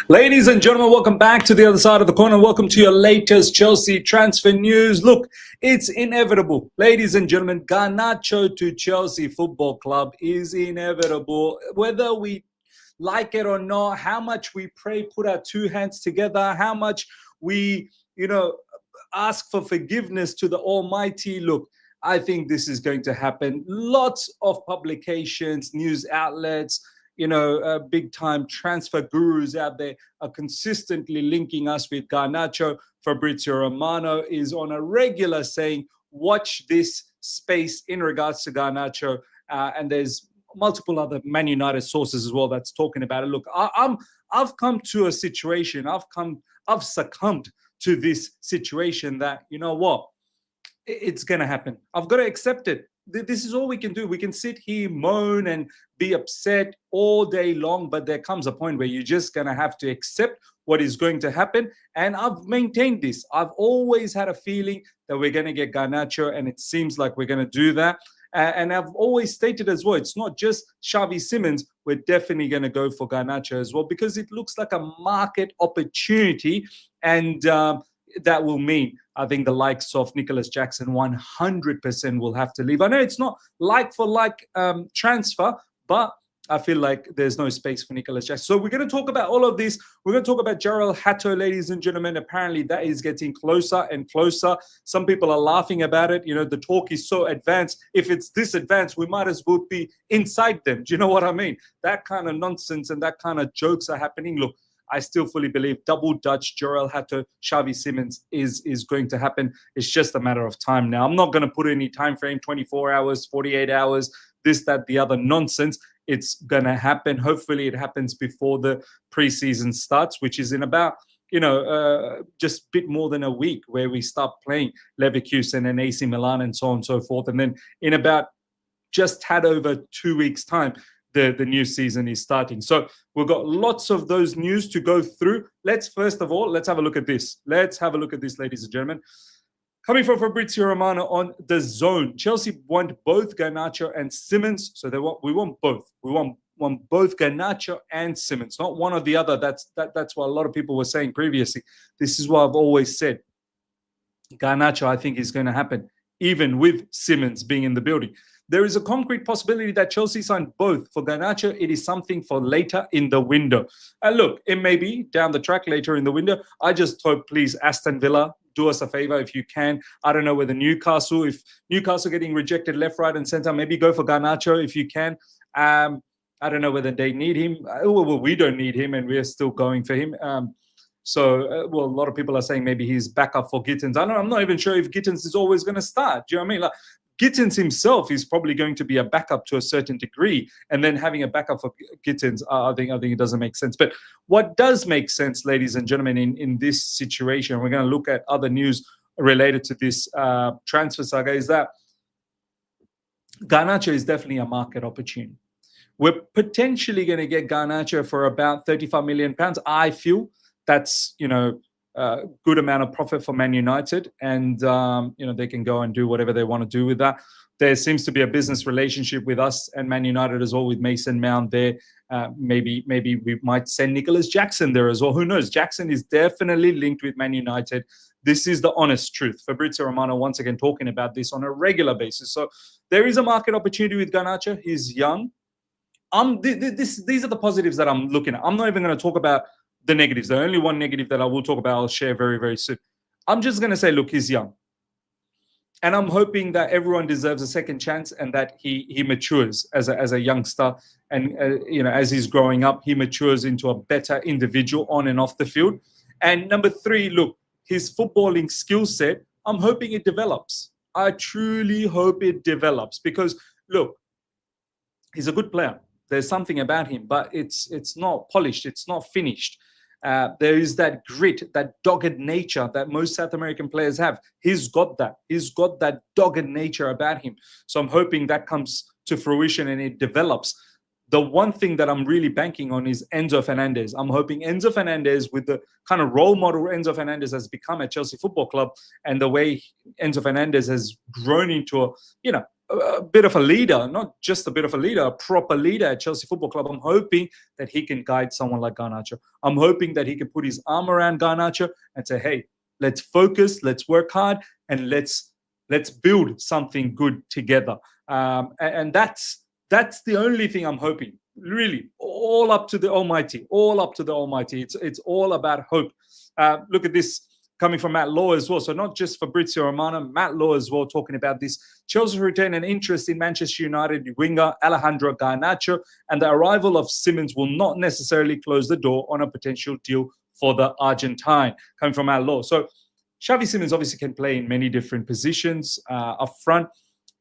Ladies and gentlemen, welcome back to the other side of the corner. Welcome to your latest Chelsea transfer news. Look, it's inevitable. Ladies and gentlemen, Garnacho to Chelsea Football Club is inevitable. Whether we like it or not, how much we pray, put our two hands together, how much we, ask for forgiveness to the Almighty. Look, I think this is going to happen. Lots of publications, news outlets, big time transfer gurus out there are consistently linking us with Garnacho. Fabrizio Romano is on a regular saying, watch this space in regards to Garnacho. And there's multiple other Man United sources as well that's talking about it. Look, I've come to a situation, I've succumbed to this situation that, you know what, it's going to happen. I've got to accept it. This is all we can do. We can sit here, moan and be upset all day long, but there comes a point where you're just going to have to accept what is going to happen. And I've maintained this. I've always had a feeling that we're going to get Garnacho, and it seems like we're going to do that. And I've always stated as well, it's not just Xavi Simons. We're definitely going to go for Garnacho as well, because it looks like a market opportunity. And that will mean, I think, the likes of Nicholas Jackson 100% will have to leave. I know it's not like for like transfer, but I feel like there's no space for Nicholas Jackson. So we're going to talk about all of this. We're going to talk about Jorrel, Hato, ladies and gentlemen. Apparently that is getting closer and closer. Some people are laughing about it. The talk is so advanced. If it's this advanced, we might as well be inside them. Do you know what I mean? That kind of nonsense and that kind of jokes are happening. Look, I still fully believe double Dutch, Jorrel, Hato, Xavi Simons is going to happen. It's just a matter of time now. I'm not going to put any time frame, 24 hours, 48 hours, this, that, the other nonsense. It's going to happen. Hopefully it happens before the preseason starts, which is in about, just a bit more than a week, where we start playing Leverkusen and AC Milan and so on and so forth. And then in about just had over 2 weeks' time, the new season is starting. So we've got lots of those news to go through. Let's have a look at this. Let's have a look at this, ladies and gentlemen. Coming from Fabrizio Romano on DAZN, Chelsea want both Garnacho and Simons. So we want both. We want both Garnacho and Simons, not one or the other. That's what a lot of people were saying previously. This is what I've always said. Garnacho, I think, is going to happen, even with Simons being in the building. There is a concrete possibility that Chelsea sign both. For Garnacho, it is something for later in the window. And look, it may be down the track later in the window. I just hope, please, Aston Villa, do us a favor if you can. I don't know whether if Newcastle getting rejected left, right, and center, maybe go for Garnacho if you can. I don't know whether they need him. Well, we don't need him, and we're still going for him. A lot of people are saying maybe he's backup for Gittins. I'm not even sure if Gittins is always going to start. Do you know what I mean? Like, Gittins himself is probably going to be a backup to a certain degree, and then having a backup for Gittins, I think it doesn't make sense. But what does make sense, ladies and gentlemen, in this situation, we're going to look at other news related to this transfer saga, is that Garnacho is definitely a market opportunity. We're potentially going to get Garnacho for about £35 million. I feel that's, good amount of profit for Man United, and they can go and do whatever they want to do with that. There seems to be a business relationship with us and Man United as well, with Mason Mount there. Maybe we might send Nicholas Jackson there as well. Who knows? Jackson is definitely linked with Man United. This is the honest truth. Fabrizio Romano once again talking about this on a regular basis. So there is a market opportunity with Garnacho. He's young. These are the positives that I'm looking at. I'm not even going to talk about the negatives. The only one negative that I will talk about, I'll share very, very soon. I'm just going to say, look, he's young. And I'm hoping that everyone deserves a second chance, and that he matures as a youngster. And, as he's growing up, he matures into a better individual on and off the field. And number 3, look, his footballing skill set, I'm hoping it develops. I truly hope it develops, because, look, he's a good player. There's something about him, but it's not polished. It's not finished. There is that grit, that dogged nature that most South American players have. He's got that. He's got that dogged nature about him. So I'm hoping that comes to fruition and it develops. The one thing that I'm really banking on is Enzo Fernandez. I'm hoping Enzo Fernandez, with the kind of role model Enzo Fernandez has become at Chelsea Football Club, and the way Enzo Fernandez has grown into a bit of a leader, not just a bit of a leader, a proper leader at Chelsea Football Club. I'm hoping that he can guide someone like Garnacho. I'm hoping that he can put his arm around Garnacho and say, hey, let's focus, let's work hard, and let's build something good together. And that's the only thing I'm hoping. Really, all up to the Almighty. All up to the Almighty. It's all about hope. Look at this coming from Matt Law as well. So not just Fabrizio Romano, Matt Law as well, talking about this. Chelsea retain an interest in Manchester United winger Alejandro Garnacho, and the arrival of Simons will not necessarily close the door on a potential deal for the Argentine. Coming from Matt Law. So Xavi Simons obviously can play in many different positions up front,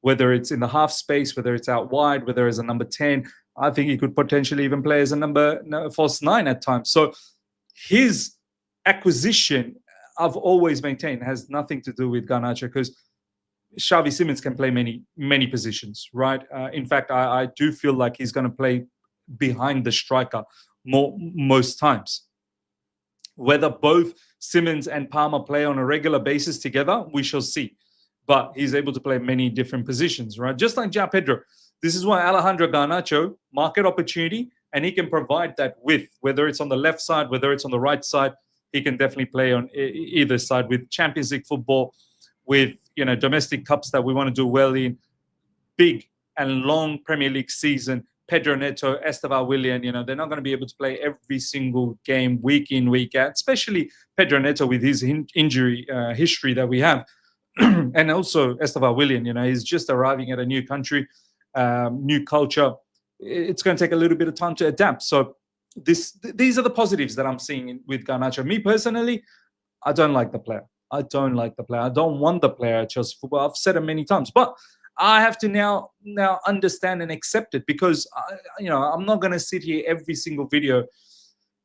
whether it's in the half space, whether it's out wide, whether it's a number 10. I think he could potentially even play as a false 9 at times. So his acquisition, I've always maintained, has nothing to do with Garnacho, because Xavi Simons can play many positions, right? In fact, I do feel like he's going to play behind the striker most times. Whether both Simons and Palmer play on a regular basis together, we shall see. But he's able to play many different positions, right? Just like João Pedro. This is why Alejandro Garnacho, market opportunity, and he can provide that width, whether it's on the left side, whether it's on the right side. He can definitely play on either side with Champions League football, with domestic cups that we want to do well in, big and long Premier League season. Pedro Neto, Esteban Willian, they're not going to be able to play every single game week in, week out, especially Pedro Neto with his injury history that we have. And also Esteban Willian, he's just arriving at a new country, new culture. It's going to take a little bit of time to adapt. So these are the positives that I'm seeing with Garnacho. Me personally, I don't like the player. I don't want the player at Chelsea Football. I've said it many times, but I have to now understand and accept it, because I'm not going to sit here every single video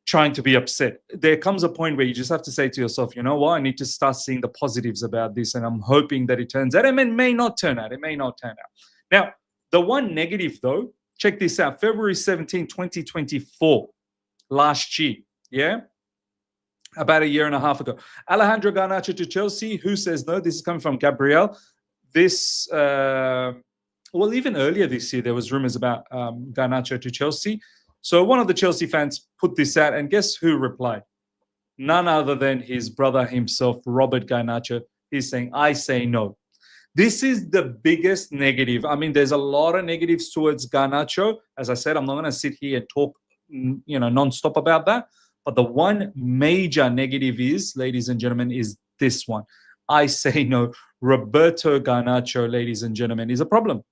trying to be upset. There comes a point where you just have to say to yourself, you know what, I need to start seeing the positives about this, and I'm hoping that it turns out. And it may not turn out. Now, the one negative though, check this out. February 17, 2024, last year, yeah? About a year and a half ago. Alejandro Garnacho to Chelsea. Who says no? This is coming from Gabriel. This, even earlier this year, there was rumors about Garnacho to Chelsea. So one of the Chelsea fans put this out, and guess who replied? None other than his brother himself, Robert Garnacho. He's saying, I say no. This is the biggest negative. I mean, there's a lot of negatives towards Garnacho. As I said, I'm not going to sit here and talk, non-stop about that. But the one major negative is, ladies and gentlemen, is this one. I say no. Roberto Garnacho, ladies and gentlemen, is a problem.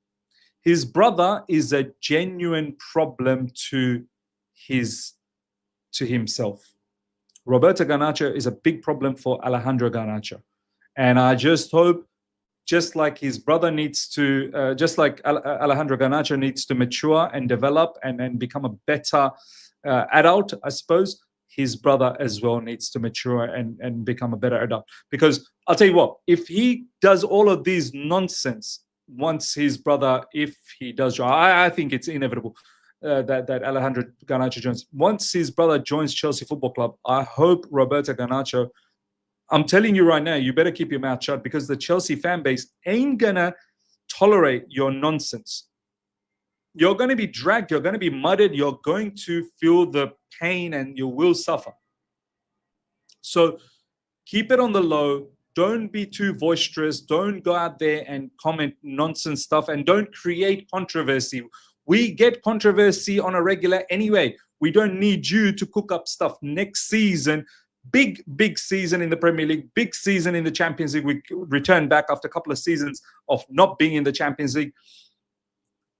His brother is a genuine problem to himself. Roberto Garnacho is a big problem for Alejandro Garnacho. And I just hope, just like his brother needs to, just like Alejandro Garnacho needs to mature and develop and become a better adult, I suppose, his brother as well needs to mature and become a better adult. Because I'll tell you what, if he does all of these nonsense, once his brother, if he does, I think it's inevitable that Alejandro Garnacho joins. Once his brother joins Chelsea Football Club, I hope Roberto Garnacho, I'm telling you right now, you better keep your mouth shut, because the Chelsea fan base ain't going to tolerate your nonsense. You're going to be dragged. You're going to be mudded. You're going to feel the pain and you will suffer. So keep it on the low. Don't be too boisterous. Don't go out there and comment nonsense stuff, and don't create controversy. We get controversy on a regular anyway. We don't need you to cook up stuff. Next season, big season in the Premier League, big season in the Champions League. We return back after a couple of seasons of not being in the Champions League.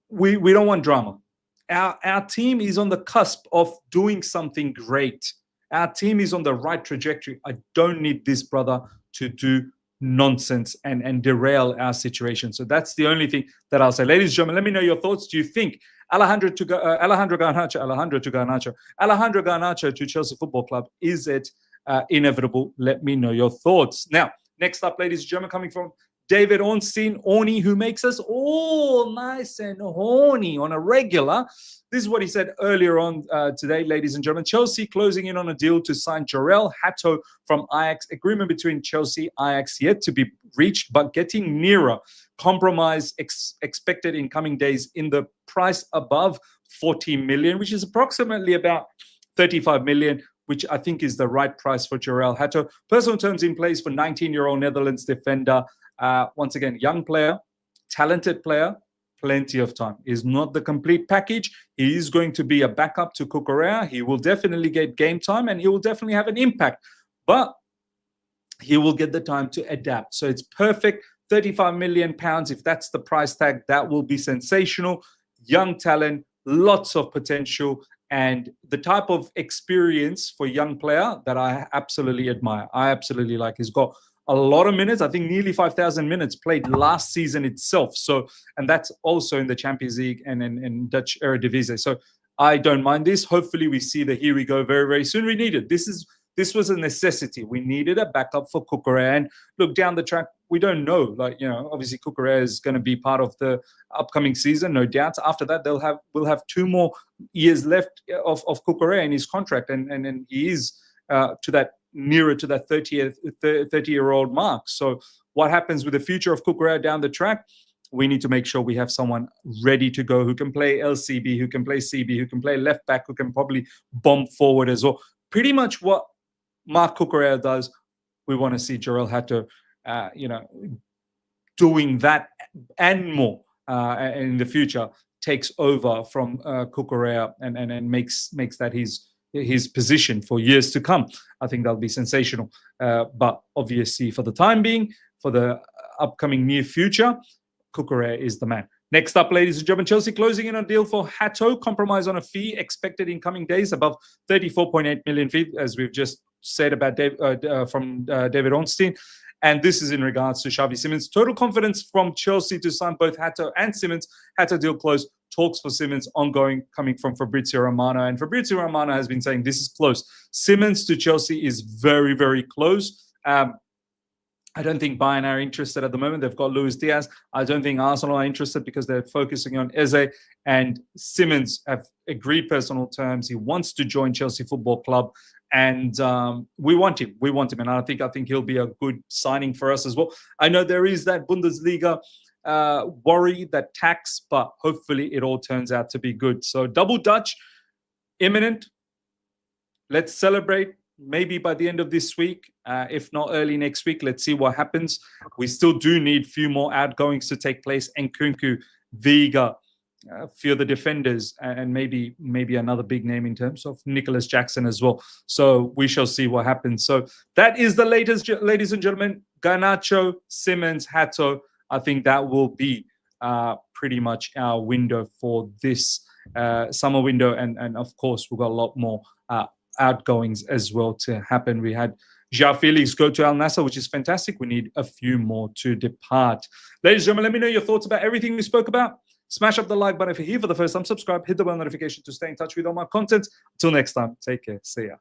We don't want drama. Our team is on the cusp of doing something great. Our team is on the right trajectory. I don't need this brother to do nonsense and derail our situation. So that's the only thing that I'll say. Ladies and gentlemen, let me know your thoughts. Do you think Alejandro Garnacho to Chelsea Football Club, is it inevitable? Let me know your thoughts. Now, next up, ladies and gentlemen, coming from David Ornstein, who makes us all nice and horny on a regular. This is what he said earlier on today, ladies and gentlemen. Chelsea closing in on a deal to sign Jorrel, Hato from Ajax. Agreement between Chelsea, Ajax yet to be reached, but getting nearer. compromise expected in coming days in the price above 40 million, which is approximately about 35 million, which I think is the right price for Jorrel Hato. Personal terms in place for 19-year-old Netherlands defender. Once again, young player, talented player, plenty of time. Is not the complete package. He is going to be a backup to Cucurella. He will definitely get game time and he will definitely have an impact. But he will get the time to adapt. So it's perfect. 35 million pounds, if that's the price tag, that will be sensational. Young talent, lots of potential, and the type of experience for young player that I absolutely admire. I absolutely like. He's got a lot of minutes. I think nearly 5,000 minutes played last season itself. So, and that's also in the Champions League and in Dutch Eredivisie. So I don't mind this. Hopefully we see the here we go very, very soon. We need it. This was a necessity. We needed a backup for Cucurella. And look, down the track, we don't know. Like, you know, obviously Cucurella is going to be part of the upcoming season, no doubt. After that, we'll have 2 more years left of Cucurella in his contract, and he is nearer to that 30-year-old mark. So what happens with the future of Cucurella down the track? We need to make sure we have someone ready to go who can play LCB, who can play CB, who can play left back, who can probably bomb forward as well. Pretty much what Marc Cucurella does, we want to see Jorrel Hato, doing that and more in the future. Takes over from Cucurella and makes that his position for years to come. I think that'll be sensational. But obviously, for the time being, for the upcoming near future, Cucurella is the man. Next up, ladies and gentlemen, Chelsea closing in on a deal for Hato. Compromise on a fee expected in coming days above 34.8 million fee, as we've just said about David Ornstein. And this is in regards to Xavi Simons. Total confidence from Chelsea to sign both Hato and Simons. Hato deal closed. Talks for Simons ongoing, coming from Fabrizio Romano. And Fabrizio Romano has been saying this is close. Simons to Chelsea is very, very close. I don't think Bayern are interested at the moment. They've got Luis Diaz. I don't think Arsenal are interested because they're focusing on Eze. And Simons have agreed personal terms. He wants to join Chelsea Football Club. And we want him. We want him. And I think he'll be a good signing for us as well. I know there is that Bundesliga worry, that tax, but hopefully it all turns out to be good. So double Dutch, imminent. Let's celebrate. Maybe by the end of this week, if not early next week. Let's see what happens. We still do need a few more outgoings to take place. Nkunku, Vega, a few of the defenders, and maybe another big name in terms of Nicholas Jackson as well. So we shall see what happens. So that is the latest, ladies and gentlemen. Garnacho, Simons, Hato. I think that will be pretty much our window for this summer window. And of course, we've got a lot more outgoings as well to happen. We had João Felix go to Al Nassr, which is fantastic. We need a few more to depart. Ladies and gentlemen, let me know your thoughts about everything we spoke about. Smash up the like button if you're here for the first time. Subscribe, hit the bell notification to stay in touch with all my content. Until next time, take care. See ya.